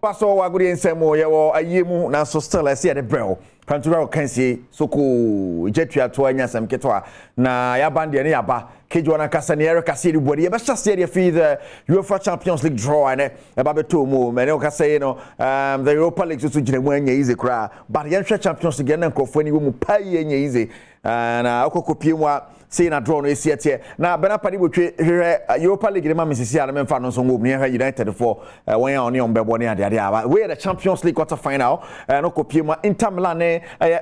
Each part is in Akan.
Paso wagudi nsemo yewo ayemu na so still ese de brel. Premtobre Kasee soko jetua to anya sam ketwa na ya band ne yaba kejo na Kasee ne Kasee di body e be chase de fi the UEFA Champions League draw ene e ba beto mu me ne Kasee no the Europa League so gina mu anya easy kra but yen hwe Champions League na nkofo ni mu pai anya easy na okokopie mu a say na draw no esiete na bena padi botwe hwe Europa League ne ma mesisi ala memfa no so ngom ne hwe United for when ya oni on bebo ne ade ade we the Champions League quarter final no kopie mu Inter Milan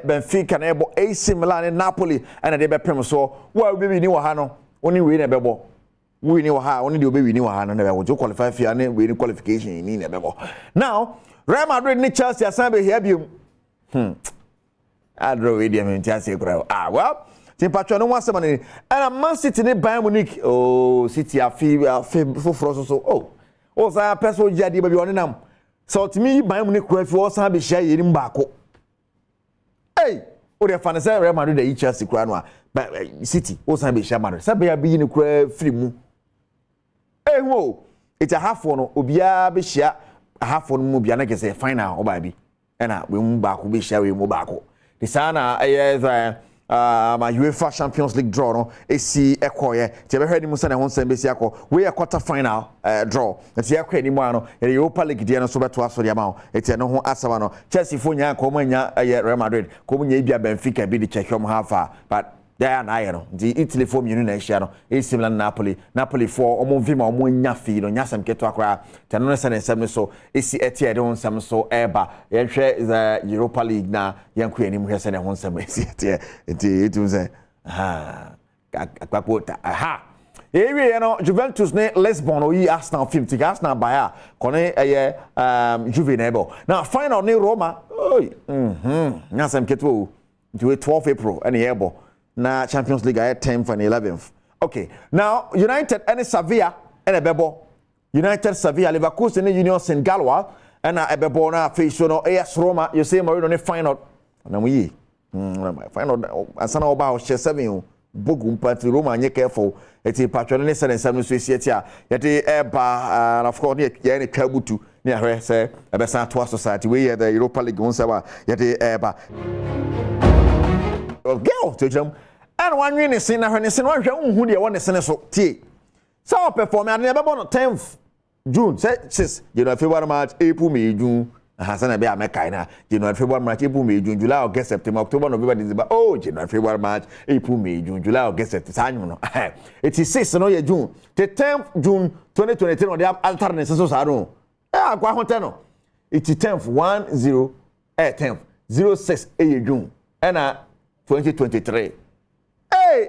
Benfica na ebo AC Milan Napoli and they be prem so wa be ni wa ha no oni we na bebo we ni wa ha oni de obe we ni wa ha no na be qualify for na we ni qualification ni na bebo now Real Madrid ni Chelsea asan be here biom adro we dey me Chelsea kra well Timpatwa no wasema ni and Man City ni Bayern Munich oh City afi foforo so oh sa person jadi ba bi onenam so timi Bayern Munich kra fi o san be share yeri mbako hey o de fan say Real Madrid dey Chelsea kra no City o san be share Madrid say be ya bi ni kra free mu hey wo it's a half one obia be share half one mu bia na ke say final o ba bi na we mu mbako be share we mu mbako the sana my UEFA Champions League draw no esi ekoye ti be hwani musa na ho nsem besi akọ we quarter final draw ti akọ ni mu ano Europa League dia no so beto aso dia ma ho eti no ho asaba no Chelsea fo nya ko manya Real Madrid ko manya ibia Benfica bi di check hom hafa but there na no di Italy fo mienu na ehia no AC Milan Napoli for omo vima omo nya fi no nya sam keto akra te no se na nsem so esi etie de ho nsem so eba ye hwe the Europa League na yanku ani mu hwe se na ho nsem esi etie etu se akpakota ewie no Juventus ne Lisbon o yi Arsenal film ti Arsenal baya kone Juventus now final ne Roma nya sam keto do 12 April and ebo na Champions League at 10th and 11th. Okay. Now United and Sevilla and a bebo. United Sevilla Leverkusen and Union Saint Gallois and a bebo na face no AS Roma you say Marino ne final. Na we final asana oba o share 7 bogum party Roma nye careful eti patron ne 7 so esiatia yete eba and of course ye ne twabutu ne ahwe say ebesa to society we the Europa League on sawa yete eba girl to jam and one win is in a when is in one who they want to send us tea. So perform and never on 10th June, says February, March, April, May, June. Hassan be America, January, February, March, April, May, June, July, August, September, October, November, December. Oh, January, February, March, April, May, June, July, August, September. It is 6 no June. The 10th June 2023 on the alternate so I don't. It is 10th 10th 06 June. And 2023. Hey,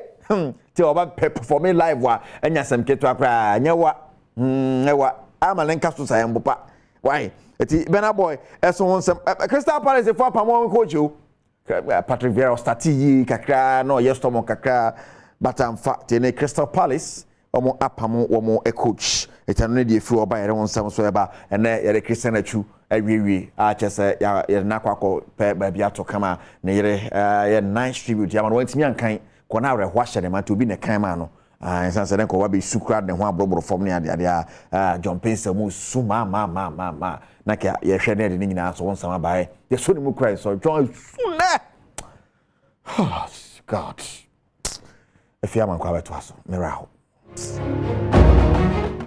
ti oba performing live wa enya sam keto akra nyewa nyewa amalenka so sayem bopa why eti bena boy eso won sam Crystal Palace for pamon coach o Patrick Vieira start yi kakra no yestomo kakra but am fact in Crystal Palace omo apamo omo coach etano ne die fi oba yere won sam so eba ene yere Christian Achu awiwi a chese ya nakwako pe ba bia to kama ne yere ye nice tribute ya man wantimi ankan ko na awre hwa hyede ma to bi ne kan ma no ensan se den ko wa be sukra ne ho abrobro fom ne ade ade John Pensa mu suma ma na ka ye hwe ne de ne nyina so won sama bae ye so ne mu krai so John sune oh God if ya man kwa beto aso miracle